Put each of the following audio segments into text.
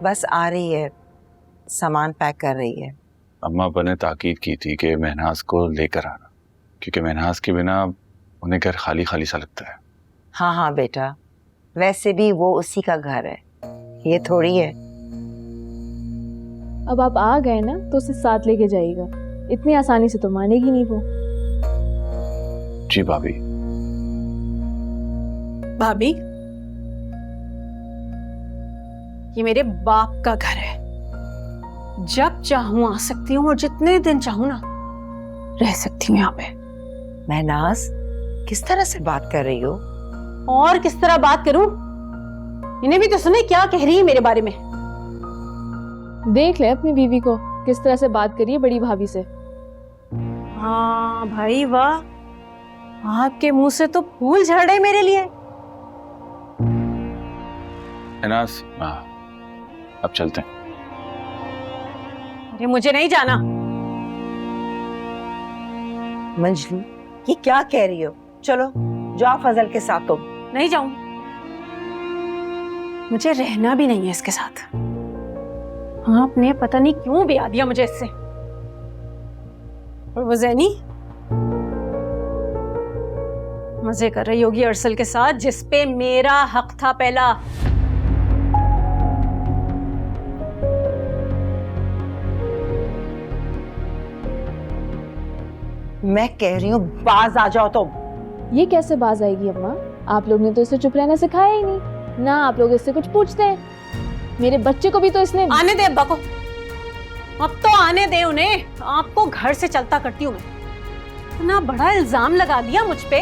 बस आ रही है, सामान पैक कर रही है। अम्मा ने ताकीद की थी कि महनाज को लेकर आना, क्योंकि महनाज के बिना उन्हें घर खाली खाली सा लगता है। हाँ हाँ बेटा, वैसे भी वो उसी का घर है, ये थोड़ी है। अब आप आ गए ना तो उसे साथ लेके जाइएगा, इतनी आसानी से तो मानेगी नहीं वो। जी भाभी। भाभी, ये मेरे बाप का घर है, जब चाहूं आ सकती हूँ और जितने दिन चाहूं ना रह सकती हूँ यहाँ पे। महनाज, किस तरह से बात कर रही हो? और किस तरह बात करूं? इन्हें भी तो सुने क्या कह रही है मेरे बारे में। देख ले अपनी बीवी को किस तरह से बात करी है बड़ी भाभी से। हाँ भाई वाह, आपके मुंह से तो फूल झड़ रहे मेरे लिए। महनाज, अब चलते हैं। अरे मुझे नहीं जाना। मंजलू, ये क्या कह रही हो? चलो जाओ फजल के साथ। तुम नहीं जाऊं, मुझे रहना भी नहीं है इसके साथ। आपने पता नहीं क्यों ब्याह दिया मुझे इससे। और वो ज़ैनी मजे कर रही होगी अरसल के साथ, जिसपे मेरा हक था पहला। मैं कह रही हूँ बाज आ जाओ तुम। ये कैसे बाज आएगी अम्मा? आप लोग ने तो इसे चुप रहना सिखाया ही नहीं ना, आप लोग इससे कुछ पूछते हैं। मेरे बच्चे को भी तो इसने। आने दे अब्बा को, अब तो आने दे उन्हें। आपको घर से चलता करती हूँ मैं, इतना बड़ा इल्जाम लगा दिया मुझ पे।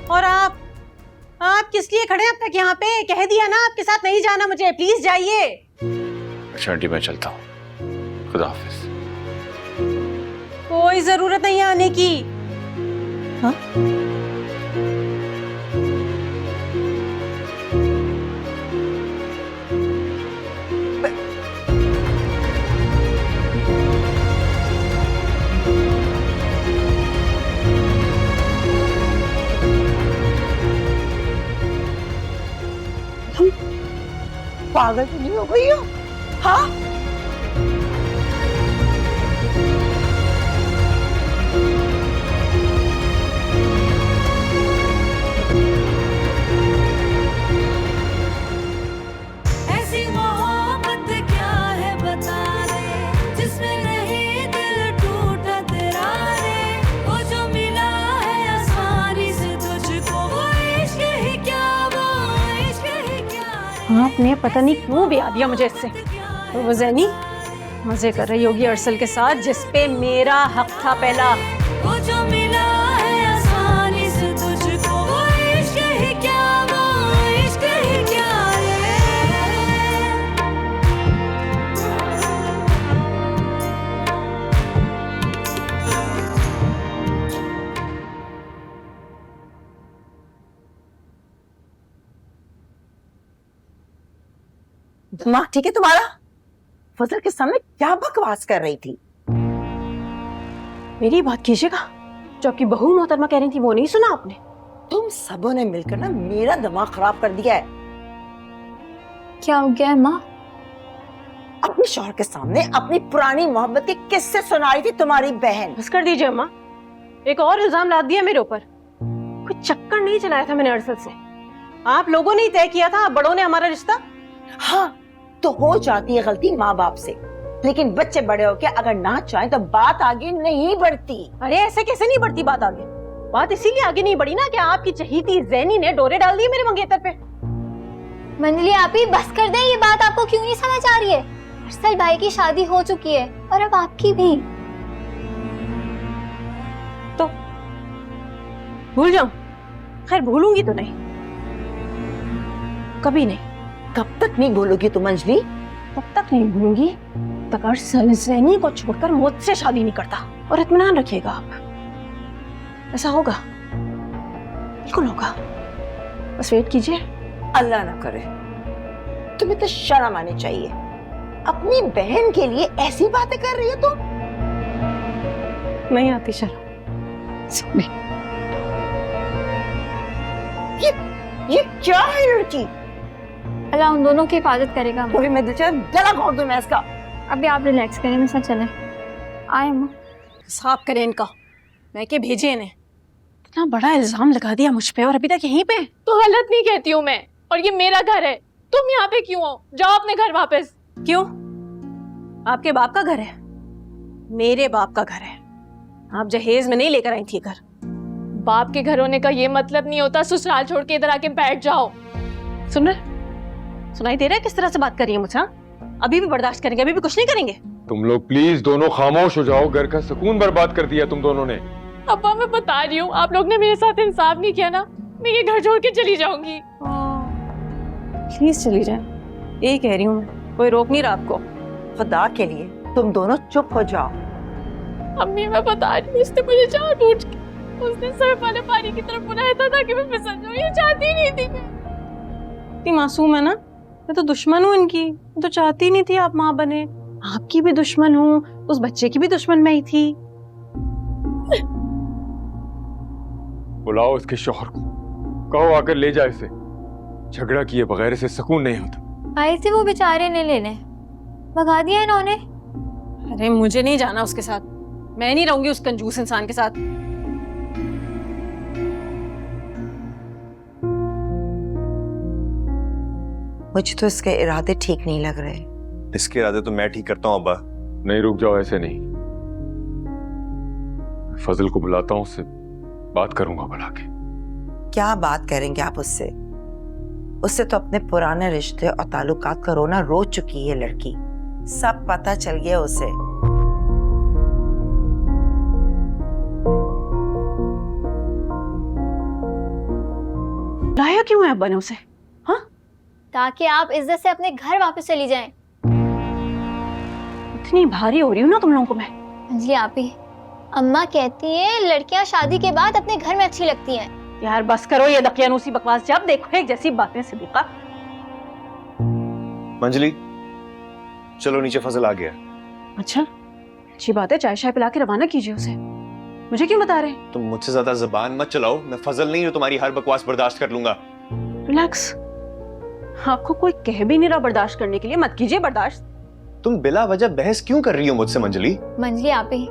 और आप किस लिए खड़े हैं अब तक यहाँ पे? कह दिया ना आपके साथ नहीं जाना मुझे, प्लीज जाइए। अच्छा आंटी, मैं चलता हूँ, खुदा हाफिज। कोई जरूरत नहीं है आने की। हाँ? पागल तो नहीं हो गई हो? हाँ, ऐसी मोहब्बत क्या है बता रे, जिसमें नहीं दिल टूटा तेरा रे। वो जो मिला है आसानी से तुझको, वो इश्क ही क्या, वो इश्क ही क्या। आपने पता नहीं क्यों ब्याह दिया मुझे इससे। और वो ज़ैनी मजे कर रही होगी अरसल के साथ, जिसपे मेरा हक था पहला। वो जो मिला है आसानी से तुझको, वो इश्क ही क्या, वो इश्क ही क्या रे। दिमाग ठीक है तुम्हारा? फजल के सामने क्या बकवास कर रही थी? मेरी बात कीजिएगा, जो आपकी बहू मोहतरमा कह रही थी वो नहीं सुना आपने? तुम सबों ने मिलकर ना मेरा दिमाग खराब कर दिया है। क्या हो गया है माँ? अपने शौहर के सामने अपनी पुरानी मोहब्बत के किस्से सुना रही थी तुम्हारी बहन। बस कर दीजिए अम्मा, एक और इल्जाम लाद दिया मेरे ऊपर। कोई चक्कर नहीं चलाया था मैंने अरसल से, आप लोगों ने ही तय किया था, बड़ों ने हमारा रिश्ता। हाँ, तो हो जाती है गलती माँ बाप से, लेकिन बच्चे बड़े होके अगर ना चाहें तो बात आगे नहीं बढ़ती। अरे ऐसे कैसे नहीं बढ़ती बात आगे? बात इसीलिए आगे नहीं बढ़ी ना कि आपकी चहीती ज़ैनी ने डोरे डाल दिए मेरे मंगेतर पे। मंजली आप ही बस कर दें, ये बात आपको क्यों नहीं समझ आ रही है? अरसल भाई की शादी हो चुकी है और अब आपकी भी। तो भूल जाऊं? खैर भूलूंगी तो नहीं, कभी नहीं। कब तक नहीं भूलोगी तुम अंजलि? तब तक नहीं भूलूंगी तक अरसल ज़ैनी को छोड़कर मुझसे शादी नहीं करता। और इत्मीनान रखिएगा आप, ऐसा होगा, बिल्कुल होगा। बस वेट कीजिए। अल्लाह ना करे, तुम्हें तो शर्म आनी चाहिए। अपनी बहन के लिए ऐसी बातें कर रही हो तुम। नहीं आती शर्म, सॉरी। ये क्या है लड़की? अल्लाह उन दोनों की हिफाजत करेगा। तो भी मैं गला घोट दूं मैं इसका। अभी आप रिलैक्स करें, मेरे साथ चलें। आए अम्मा। साफ करें इनका, मैं के भेजे इन्हें। इतना बड़ा इल्जाम लगा दिया मुझ पे और अभी तक यहीं पे। तो गलत नहीं कहती हूँ मैं, और ये मेरा घर है, तुम यहाँ पे क्यों हो? जाओ अपने घर वापस। क्यों? आपके बाप का घर है, मेरे बाप का घर है। आप जहेज में नहीं लेकर आई थी घर। बाप के घर होने का ये मतलब नहीं होता ससुराल छोड़ के इधर आके बैठ जाओ। सुन रहे? सुनाई दे रहा है किस तरह से बात कर रही है मुझसे? अभी भी बर्दाश्त करेंगे? अभी भी कुछ नहीं करेंगे? तुम लोग प्लीज दोनों खामोश हो जाओ, घर का सुकून बर्बाद कर दिया तुम दोनों ने। अब्बा मैं बता रही हूँ, आप लोग ने मेरे साथ इंसाफ नहीं किया ना, मैं ये घर छोड़ के चली जाऊंगी। प्लीज चली जाए, यही कह रही हूँ मैं, कोई रोक नहीं रहा आपको। खुदा के लिए तुम दोनों चुप हो जाओ। अम्मी मैं बता रही हूँ, इसने मुझे जानबूझ के उसने सर वाले पानी की तरफ बुलाया था ताकि मैं फिसल जाऊँ, ये चाहती नहीं थी मैं। इतनी मासूम है ना, मैं तो दुश्मन हूँ इनकी। मैं तो चाहती नहीं थी आप माँ बने, आपकी भी दुश्मन हूँ, उस बच्चे की भी दुश्मन मैं ही थी। बुलाओ इसके शौहर को, कहो आकर ले जाए इसे। झगड़ा किए बगैर इसे सुकून नहीं होता। आए थे वो बेचारे ने लेने, भगा दिया इन्होंने। अरे मुझे नहीं जाना उसके साथ, मैं नहीं रहूंगी उस कंजूस इंसान के साथ। मुझे तो इसके इरादे ठीक नहीं लग रहे। इसके इरादे तो मैं ठीक करता हूँ अब्बा। नहीं रुक जाओ, ऐसे नहीं। फजल को बुलाता हूँ, उससे बात करूंगा बुला के। क्या बात करेंगे आप उससे? उससे तो अपने पुराने रिश्ते और ताल्लुकात का रोना रो चुकी है लड़की, सब पता चल गया उसे। लाया क्यों है अब्बा ने उसे? हाँ, ताकि आप इज्जत से अपने घर वापस चली जाएं। इतनी भारी हो रही हूँ ना तुम लोगों को मैं। अंजलि आप ही, अम्मा कहती हैं लड़कियां शादी के बाद अपने घर में अच्छी लगती हैं। यार बस करो ये दकियानूसी बकवास, जब देखो एक जैसी बातें। सिद्दीका, मंजली चलो नीचे, फजल आ गया। अच्छा अच्छी बात है, चाय शाय पिला के रवाना कीजिए उसे। मुझे क्यों बता रहे हैं? तुम मुझसे ज्यादा जबान मत चलाओ, मैं फजल नहीं हूँ तुम्हारी हर बकवास बर्दाश्त कर लूंगा। रिलैक्स, आपको कोई कह भी नहीं रहा बर्दाश्त करने के लिए, मत कीजिए बर्दाश्त। तुम बिला वजह बहस क्यों कर रही हो मुझसे मंजली? मंजली आप ही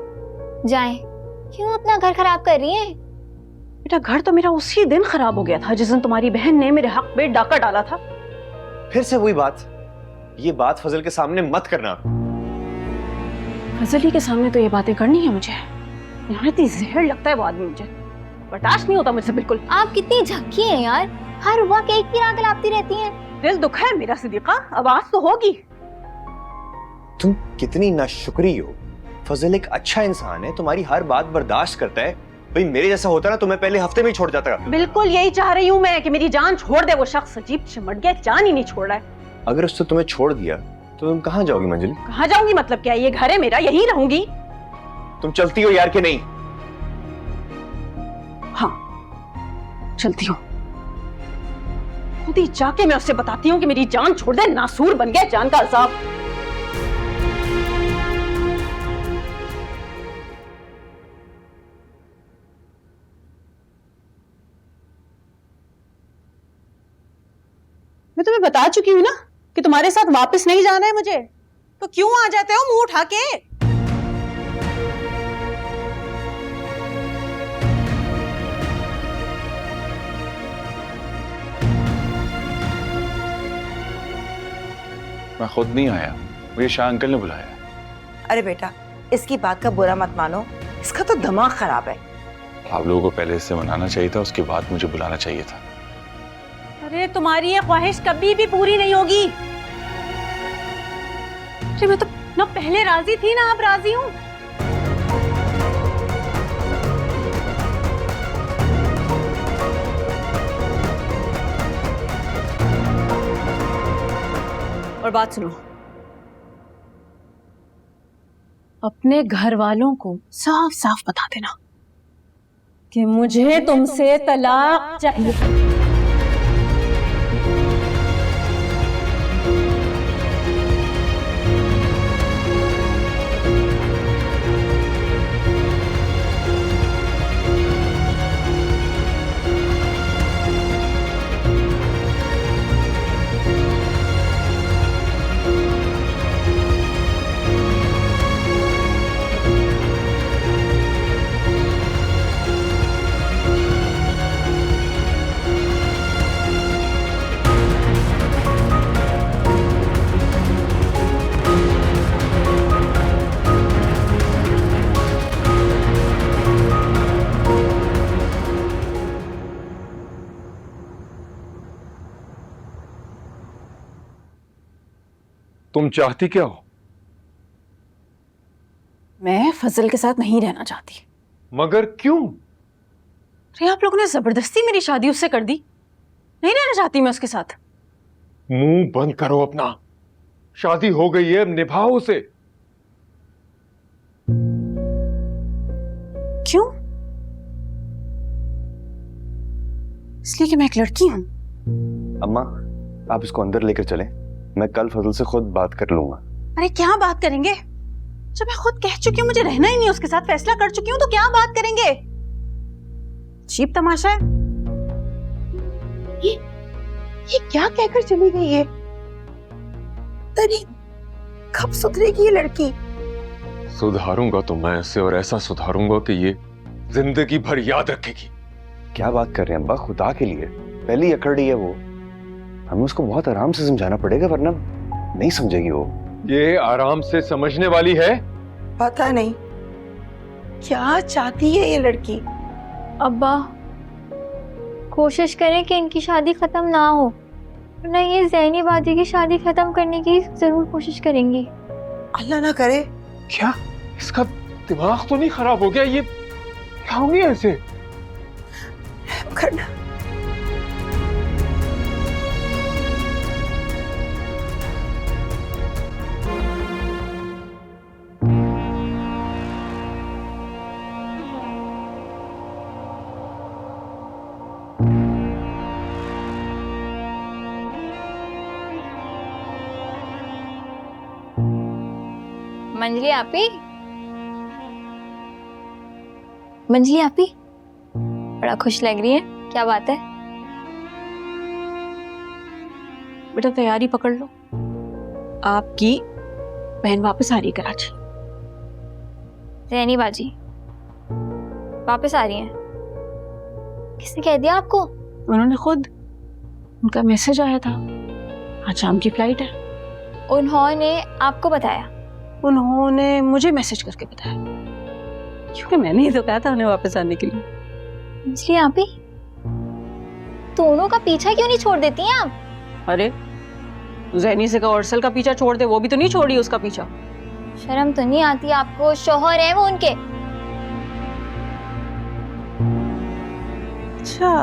जाएं, क्यों अपना घर खराब कर रही हैं? बेटा घर तो मेरा उसी दिन खराब हो गया था जिस दिन तुम्हारी बहन ने मेरे हक पे डाका डाला था। फिर से वही बात, ये बात फजल के सामने मत करना। फजली के सामने तो ये बातें करनी है मुझे। यहाँ इतनी जहर लगता है वो आदमी, मुझे बर्दाश्त नहीं होता मुझसे बिल्कुल। आप कितनी झक्की हैं यार, हर वक्त एक ही राग लाती रहती हैं। दिल दुखा है मेरा सिद्दीका, आवाज तो होगी। तुम कितनी नाशुक्री हो। फजल एक अच्छा इंसान है, तुम्हारी हर बात बर्दाश्त करता है। भाई मेरे जैसा होता ना तो मैं पहले हफ्ते में ही छोड़ जाता। बिल्कुल यही चाह रही हूँ मैं कि मेरी जान छोड़ दे वो शख्स। अजीब चिमट गया, जान ही नहीं छोड़ रहा है। अगर उसने तुम्हें छोड़ दिया तो तुम कहाँ जाओगी मंजली? कहाँ जाऊंगी मतलब क्या? ये घर है मेरा, यहीं रहूंगी। तुम चलती हो यार कि नहीं? हाँ चलती हूँ, खुद ही जाके मैं उससे बताती हूँ कि मेरी जान छोड़ दे। नासूर बन गया, जान का अजाब। मैं तुम्हें बता चुकी हूँ ना कि तुम्हारे साथ वापस नहीं जाना है मुझे, तो क्यों आ जाते हो मुंह उठा के? मैं खुद नहीं आया, मुझे शाह अंकल ने बुलाया। अरे बेटा इसकी बात का बुरा मत मानो, इसका तो दिमाग खराब है। आप लोगों को पहले इससे मनाना चाहिए था, उसके बाद मुझे बुलाना चाहिए था। अरे तुम्हारी ये ख्वाहिश कभी भी पूरी नहीं होगी। अरे मैं तो ना पहले राजी थी ना अब राजी हूं। और बात सुनो, अपने घर वालों को साफ साफ बता देना कि मुझे तुमसे तलाक चाहिए। तुम चाहती क्या हो? मैं फजल के साथ नहीं रहना चाहती। मगर क्यों? अरे आप लोगों ने जबरदस्ती मेरी शादी उससे कर दी। नहीं रहना चाहती मैं उसके साथ। मुंह बंद करो अपना। शादी हो गई है, अब निभाओ उसे। क्यों? इसलिए कि मैं एक लड़की हूं। अम्मा, आप इसको अंदर लेकर चलें, मैं कल फजल से खुद बात कर लूंगा। अरे क्या बात करेंगे? जब मैं खुद कह चुकी हूँ मुझे रहना ही नहीं उसके साथ, फैसला कर चुकी हूँ, तो क्या बात करेंगे? अजीब तमाशा है। ये क्या कहकर चली गई है? तरी कब सुधरेगी ये लड़की? सुधारूंगा तो मैं इसे, और ऐसा सुधारूंगा कि ये जिंदगी भर याद रखेगी। क्या बात कर रहे हैं अब्बा, खुदा के लिए। पहली अकड़ रही है वो, हमें उसको बहुत आराम से समझाना पड़ेगा, वरना नहीं समझेगी वो। ये आराम से समझने वाली है? पता नहीं क्या चाहती है ये लड़की। अब्बा कोशिश करें कि इनकी शादी खत्म ना हो, वरना ये ज़ैनी बाजी की शादी खत्म करने की जरूर कोशिश करेंगी। अल्लाह ना करे। क्या इसका दिमाग तो नहीं खराब हो गया? ये क्या हो गया ऐसे? करना मंजली आपी, मंजली आपी बड़ा खुश लग रही है, क्या बात है? बेटा तैयारी पकड़ लो, आपकी बहन वापस आ रही है कराची। ज़ैनी बाजी वापस आ रही हैं? किसने कह दिया आपको? उन्होंने खुद, उनका मैसेज आया था, आज शाम की फ्लाइट है। उन्होंने आपको बताया? उन्होंने मुझे मैसेज करके बताया, क्योंकि मैंने ही तो कहा था उन्हें वापस आने के लिए। मंजली आपी दोनों का पीछा क्यों नहीं छोड़ देती हैं आप? अरे ज़ैनी से कहा अरसल का पीछा छोड़ दे, वो भी तो नहीं छोड़ी उसका पीछा। शर्म तो नहीं आती आपको? शौहर है वो उनके। अच्छा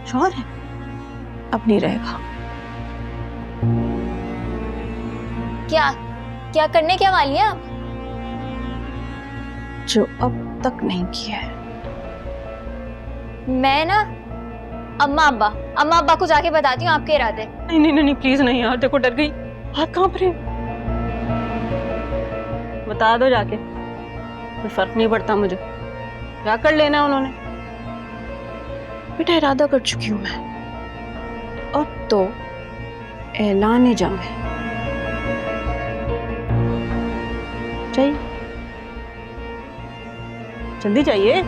शौहर है, अब नहीं रहेगा। क्या क्या करने क्या वाली हैं आप? जो अब तक नहीं किया है। मैं ना अम्मा अब्बा को जाके बताती हूँ आपके इरादे। नहीं नहीं नहीं प्लीज नहीं यार, देखो डर गई, हाथ कांप रहे। बता दो जाके, कोई फर्क नहीं पड़ता मुझे, क्या कर लेना उन्होंने। बेटा इरादा कर चुकी हूँ मैं, अब तो ऐलान जंग है। चाहिए जल्दी चाहिए।